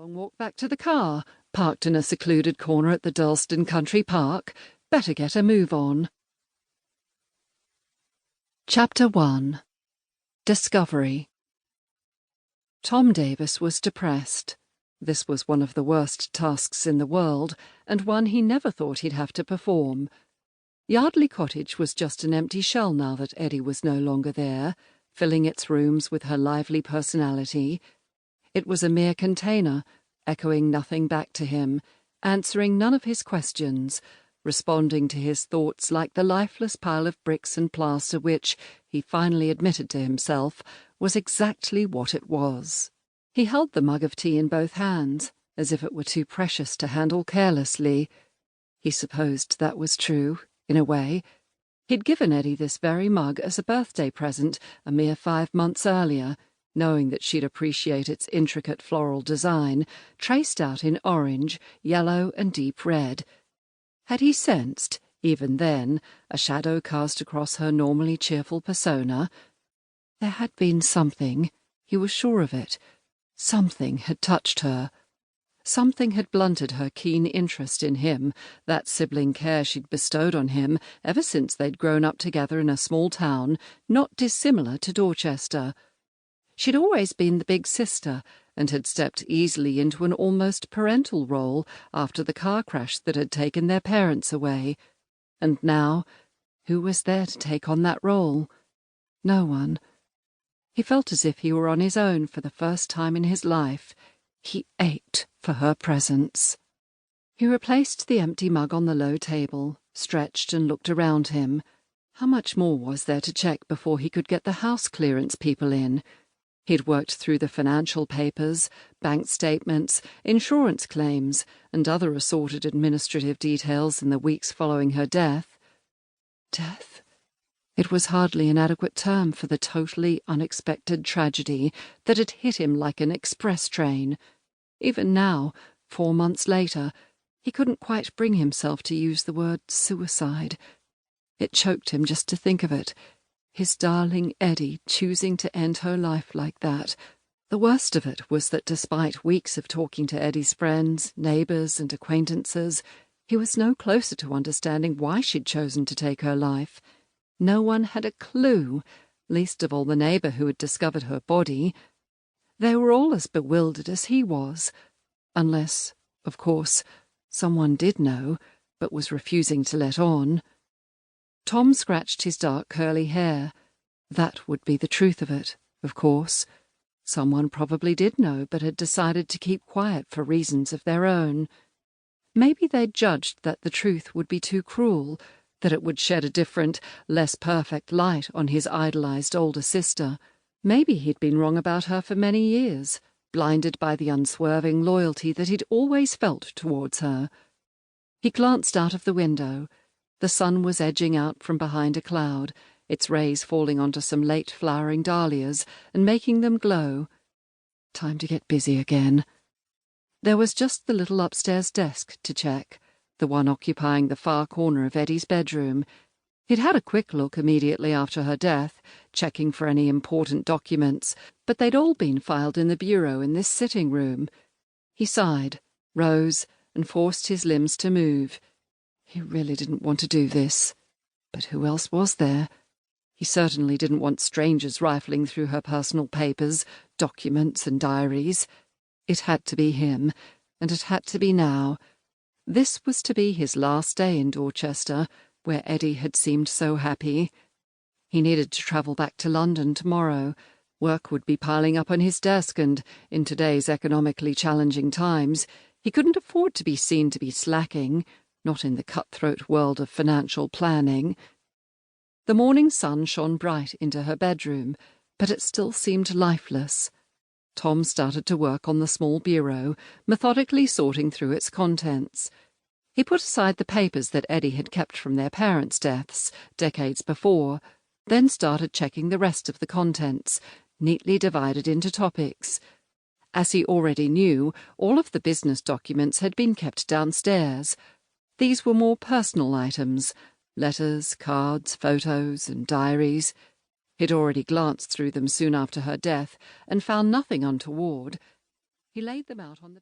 long walk back to the car, parked in a secluded corner at the Dorset Country Park. Better get a move on. Chapter 1. Discovery. Tom Davis was depressed. This was one of the worst tasks in the world, and one he never thought he'd have to perform. Yardley Cottage was just an empty shell now that Eddie was no longer there, filling its rooms with her lively personality. It was a mere container, echoing nothing back to him, answering none of his questions, responding to his thoughts like the lifeless pile of bricks and plaster which, he finally admitted to himself, was exactly what it was. He held the mug of tea in both hands, as if it were too precious to handle carelessly. He supposed that was true, in a way. He'd given Eddie this very mug as a birthday present a mere 5 months earlier, knowing that she'd appreciate its intricate floral design, traced out in orange, yellow, and deep red. Had he sensed, even then, a shadow cast across her normally cheerful persona? There had been something, he was sure of it. Something had touched her. Something had blunted her keen interest in him, that sibling care she'd bestowed on him ever since they'd grown up together in a small town not dissimilar to Dorchester. She'd always been the big sister, and had stepped easily into an almost parental role after the car crash that had taken their parents away. And now, who was there to take on that role? No one. He felt as if he were on his own for the first time in his life. He ached for her presence. He replaced the empty mug on the low table, stretched and looked around him. How much more was there to check before he could get the house clearance people in? He'd worked through the financial papers, bank statements, insurance claims, and other assorted administrative details in the weeks following her death. Death? It was hardly an adequate term for the totally unexpected tragedy that had hit him like an express train. Even now, 4 months later, he couldn't quite bring himself to use the word suicide. It choked him just to think of it. His darling Eddie choosing to end her life like that. The worst of it was that despite weeks of talking to Eddie's friends, neighbours and acquaintances, he was no closer to understanding why she'd chosen to take her life. No one had a clue, least of all the neighbour who had discovered her body. They were all as bewildered as he was, unless, of course, someone did know, but was refusing to let on. Tom scratched his dark curly hair. That would be the truth of it, of course. Someone probably did know, but had decided to keep quiet for reasons of their own. Maybe they'd judged that the truth would be too cruel, that it would shed a different, less perfect light on his idolized older sister. Maybe he'd been wrong about her for many years, blinded by the unswerving loyalty that he'd always felt towards her. He glanced out of the window. The sun was edging out from behind a cloud, its rays falling onto some late-flowering dahlias and making them glow. Time to get busy again. There was just the little upstairs desk to check, the one occupying the far corner of Eddie's bedroom. He'd had a quick look immediately after her death, checking for any important documents, but they'd all been filed in the bureau in this sitting room. He sighed, rose, and forced his limbs to move. He really didn't want to do this. But who else was there? He certainly didn't want strangers rifling through her personal papers, documents and diaries. It had to be him, and it had to be now. This was to be his last day in Dorchester, where Eddie had seemed so happy. He needed to travel back to London tomorrow. Work would be piling up on his desk, and, in today's economically challenging times, he couldn't afford to be seen to be slacking, not in the cutthroat world of financial planning. The morning sun shone bright into her bedroom, but it still seemed lifeless. Tom started to work on the small bureau, methodically sorting through its contents. He put aside the papers that Eddie had kept from their parents' deaths, decades before, then started checking the rest of the contents, neatly divided into topics. As he already knew, all of the business documents had been kept downstairs. These were more personal items, letters, cards, photos, and diaries. He'd already glanced through them soon after her death and found nothing untoward. He laid them out on the bed.